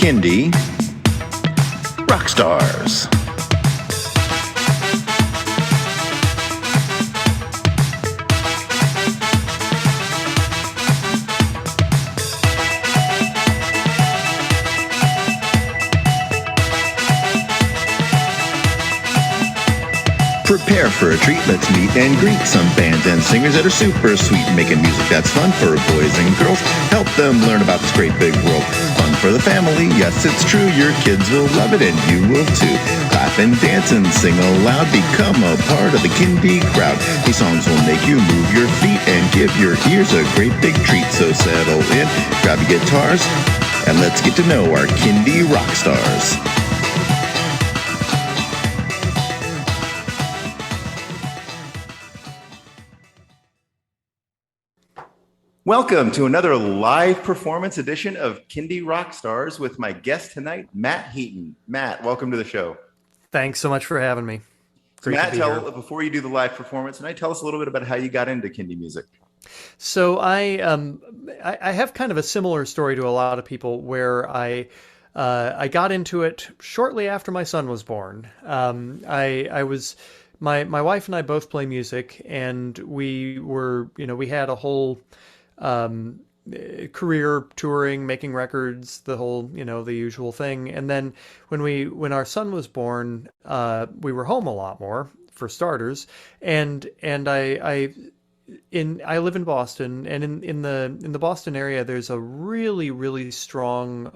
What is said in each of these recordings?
Kindie Rock Stars. Prepare for a treat, let's meet and greet some bands and singers that are super sweet, making music that's fun for boys and girls. Help them learn about this great big world. Fun for the family, yes it's true, your kids will love it and you will too. Clap and dance and sing aloud, become a part of the Kindie crowd. These songs will make you move your feet and give your ears a great big treat. So settle in, grab your guitars, and let's get to know our Kindie Rock Stars. Welcome to another live performance edition of Kindie Rock Stars with my guest tonight, Matt Heaton. Matt, welcome to the show. Thanhave so much for having me. Great Matt, before you do the live performance tonight, tell us a little bit about how you got into Kindie music. So I have kind of a similar story to a lot of people where I got into it shortly after my son was born. My wife and I both play music, and we had a whole career touring, making records, the whole, the usual thing. And then when our son was born, we were home a lot more, for starters. And I live in Boston, and in the Boston area, there's a really, really strong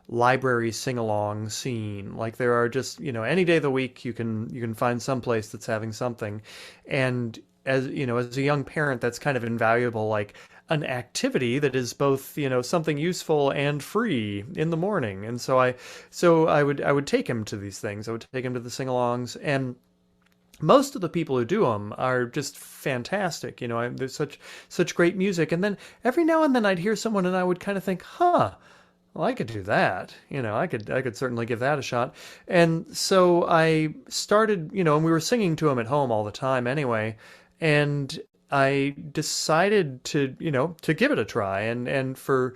library sing-along scene. Like there are just, any day of the week you can find some place that's having something. And as a young parent, that's kind of invaluable, like an activity that is both, something useful and free in the morning. And so I would take him to these things. I would take him to the sing-alongs, and most of the people who do them are just fantastic. There's such great music. And then every now and then I'd hear someone and I would kind of think, well, I could do that. I could certainly give that a shot. And so I started, and we were singing to him at home all the time anyway. And I decided to give it a try. And for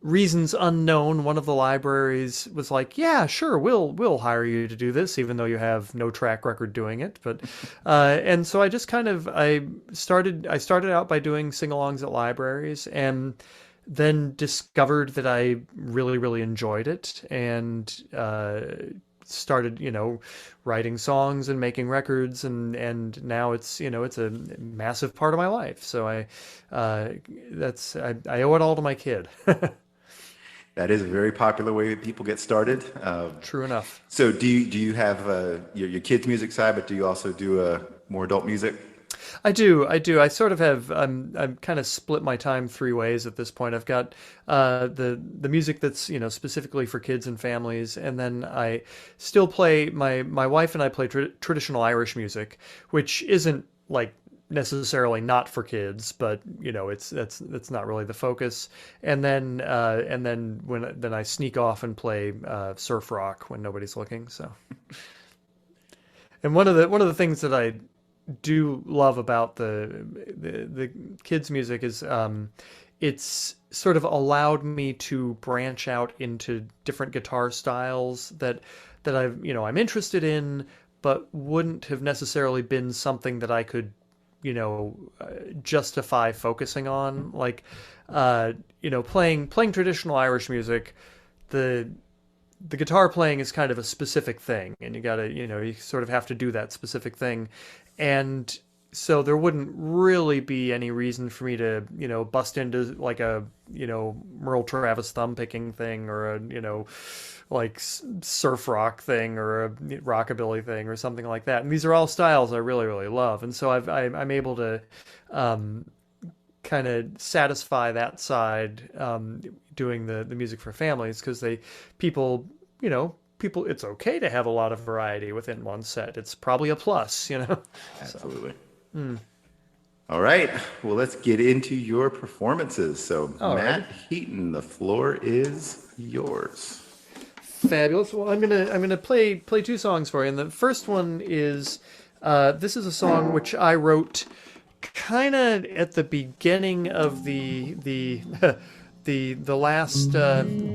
reasons unknown, one of the libraries was like, yeah, sure, we'll hire you to do this, even though you have no track record doing it. But and so I just I started out by doing sing-alongs at libraries, and then discovered that I really, really enjoyed it, and started, writing songs and making records, and now it's a massive part of my life. So I owe it all to my kid. That is a very popular way people get started. True enough. So do you have your kids' music side, but do you also do more adult music? I do. I sort of have. I'm kind of split my time three ways at this point. I've got the music that's specifically for kids and families, and then I still play. My wife and I play traditional Irish music, which isn't like necessarily not for kids, but that's not really the focus. And then I sneak off and play surf rock when nobody's looking. So, and one of the things that I do love about the kids' music is it's sort of allowed me to branch out into different guitar styles that I'm interested in, but wouldn't have necessarily been something that I could justify focusing on. Like playing traditional Irish music, the guitar playing is kind of a specific thing, and you gotta you sort of have to do that specific thing. And so there wouldn't really be any reason for me to, bust into like a, Merle Travis thumb picking thing, or a, like surf rock thing, or a rockabilly thing, or something like that. And these are all styles I really, really love. And so I'm able to kind of satisfy that side doing the music for families, because people, it's okay to have a lot of variety within one set. It's probably a plus, Absolutely. So, All right. Well, let's get into your performances. So, Matt Heaton, the floor is yours. Fabulous. Well, I'm gonna play two songs for you, and the first one is this is a song which I wrote kind of at the beginning of the the last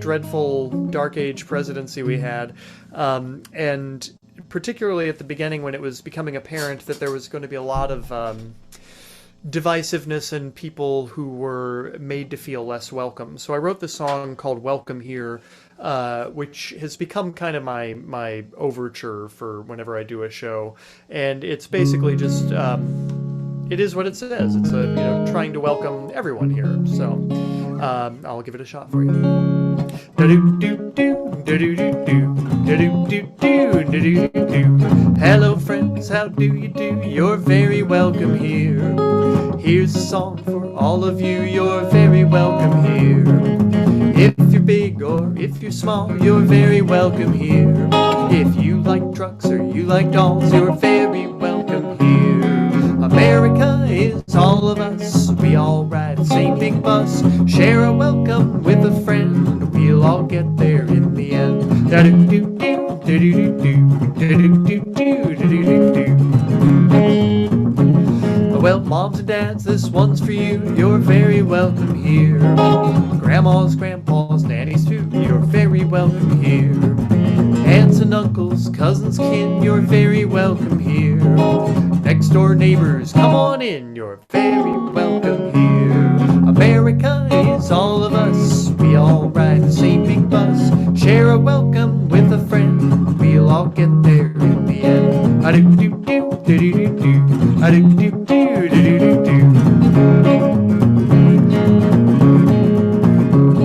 dreadful Dark Age presidency we had, and particularly at the beginning when it was becoming apparent that there was going to be a lot of divisiveness and people who were made to feel less welcome. So I wrote this song called Welcome Here, which has become kind of my overture for whenever I do a show. And it's basically just, it is what it says. It's trying to welcome everyone here. So I'll give it a shot for you. Hello friends, how do you do? You're very welcome here. Here's a song for all of you. You're very welcome here. If you're big or if you're small, you're very welcome here. If you like trucks or you like dolls, you're very welcome here. America is all of us. We all ride the same big bus. Share a welcome with a friend. We'll all get there in the end. Well, moms and dads, this one's for you. You're very welcome here. Grandmas, grandpas, nannies too. You're very welcome here. Aunts and uncles, cousins, kin, you're very welcome here. Next door neighbors, come on in. You're very welcome here. America is all of us. We all ride the same big bus. Share a welcome with a friend. We'll all get there in the end.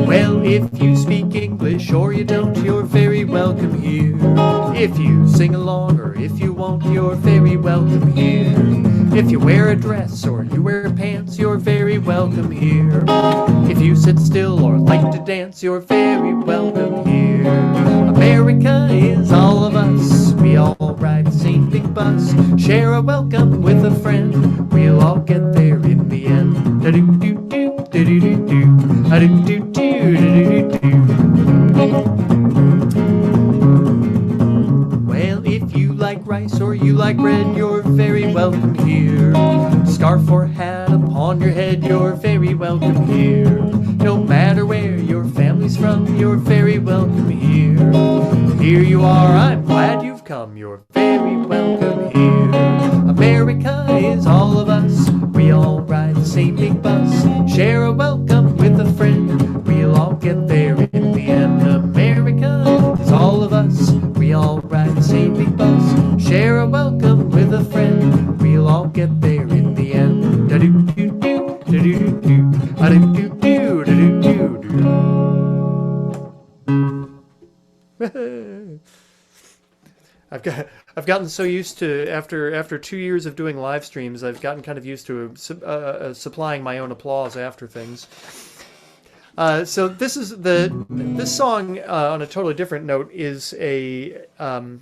Well, if you speak English or you don't, you're very welcome here. If you sing along or if you won't, you're very welcome here. If you wear a dress or you wear pants, you're very welcome here. If you sit still or like to dance, you're very welcome here. America is all of us. We all ride the same big bus. Share a welcome with a friend. We'll all get there in the end. Well, if you like rice or you like bread, you're very welcome here. Scarf or hat upon your head, you're very welcome here. No matter where your family's from, you're very welcome here. Here you are, I'm glad you've come, you're very welcome here. America is all of us. We all ride the same big bus. Share a welcome with a friend. We'll all get there in the end. America is all of us. We all ride the same big bus. Share a welcome with a friend. We'll all get there in the end. I've gotten so used to after 2 years of doing live streams, I've gotten kind of used to supplying my own applause after things. So this song on a totally different note is I've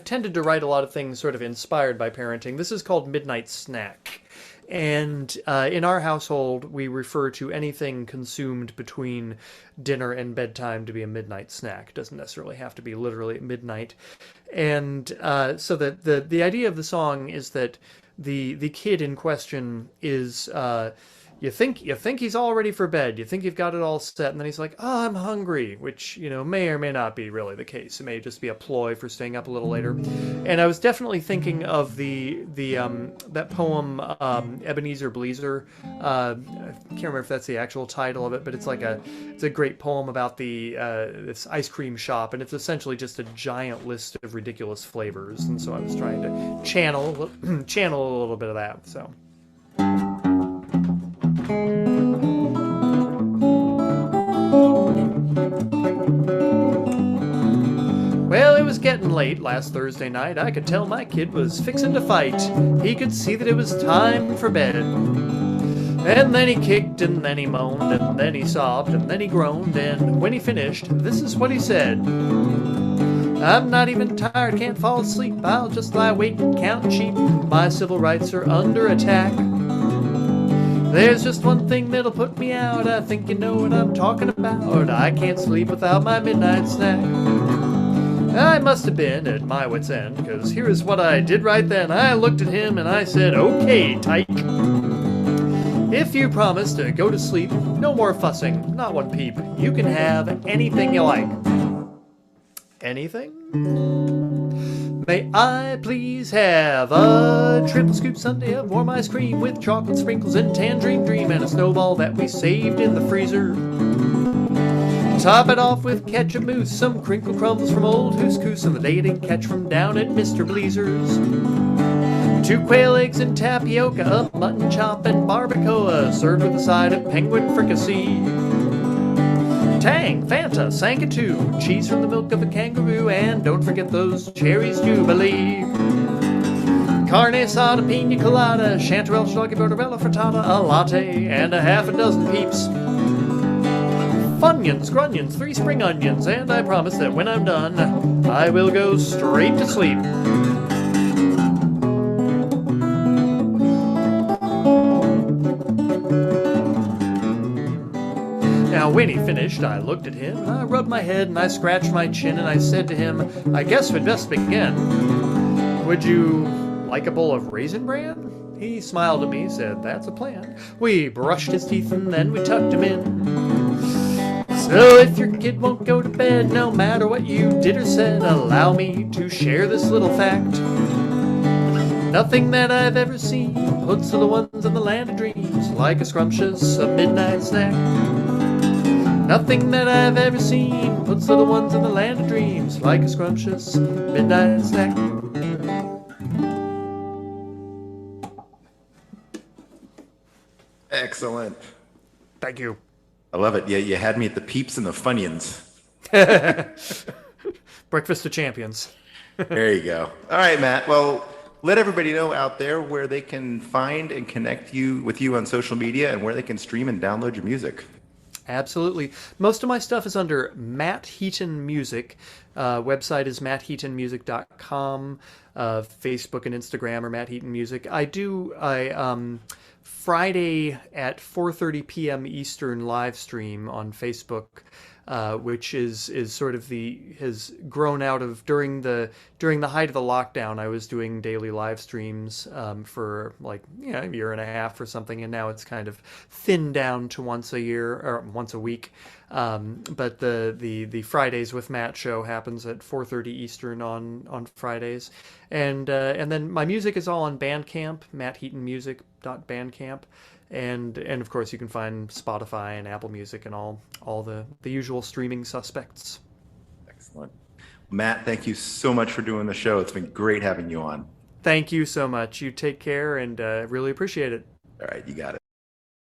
tended to write a lot of things sort of inspired by parenting. This is called Midnight Snack. And in our household, we refer to anything consumed between dinner and bedtime to be a midnight snack. It doesn't necessarily have to be literally at midnight. And so the idea of the song is that the kid in question is... You think he's all ready for bed. You think you've got it all set, and then he's like, "Oh, I'm hungry," which may or may not be really the case. It may just be a ploy for staying up a little later. And I was definitely thinking of that poem Ebenezer Bleezer. I can't remember if that's the actual title of it, but it's a great poem about this ice cream shop, and it's essentially just a giant list of ridiculous flavors. And so I was trying to channel a little bit of that. So. Well, it was getting late last Thursday night. I could tell my kid was fixing to fight. He could see that it was time for bed. And then he kicked, and then he moaned, and then he sobbed, and then he groaned, and when he finished, this is what he said. "I'm not even tired, can't fall asleep. I'll just lie awake and count sheep. My civil rights are under attack. There's just one thing that'll put me out. I think you know what I'm talking about. I can't sleep without my midnight snack." I must have been at my wit's end, because here is what I did right then. I looked at him and I said, "Okay, tyke." If you promise to go to sleep, no more fussing, not one peep. You can have anything you like. Anything? May I please have a triple scoop sundae of warm ice cream with chocolate sprinkles and tangerine dream and a snowball that we saved in the freezer. Top it off with ketchup mousse, some crinkle crumbs from Old Who's Coos and the day didn't catch from down at Mr. Bleezer's. 2 quail eggs and tapioca, a mutton chop and barbacoa, served with a side of penguin fricassee. Tang, Fanta, Sanka 2, cheese from the milk of a kangaroo, and don't forget those cherries Jubilee. Carne asada, pina colada, chanterelle, schlocky, borderella, frittata, a latte, and a half a dozen peeps. Funyuns, grunions, 3 spring onions, and I promise that when I'm done, I will go straight to sleep. Now, when he finished, I looked at him, and I rubbed my head, and I scratched my chin, and I said to him, I guess we'd best begin. Would you like a bowl of Raisin Bran? He smiled at me, said, that's a plan. We brushed his teeth, and then we tucked him in. So if your kid won't go to bed, no matter what you did or said, allow me to share this little fact. Nothing that I've ever seen puts the ones in the land of dreams like a scrumptious midnight snack. Nothing that I've ever seen puts little ones in the land of dreams like a scrumptious midnight snack. Excellent. Thank you. I love it. Yeah, you had me at the peeps and the funyuns. Breakfast of champions. There you go. All right, Matt. Well, let everybody know out there where they can find and connect with you on social media and where they can stream and download your music. Absolutely. Most of my stuff is under Matt Heaton Music. Website is mattheatonmusic.com. Facebook and Instagram are Matt Heaton Music. I Friday at 4:30 p.m. Eastern live stream on Facebook, which is sort of has grown out of during the height of the lockdown. I was doing daily live streams for a year and a half or something, and now it's kind of thinned down to once a week. But the Fridays with Matt show happens at 4:30 Eastern on Fridays, and then my music is all on Bandcamp, mattheatonmusic.bandcamp, and of course you can find Spotify and Apple Music and all the usual streaming suspects. Excellent. Matt, thank you so much for doing the show. It's been great having you on. Thank you so much. You take care, and really appreciate it. All right, you got it.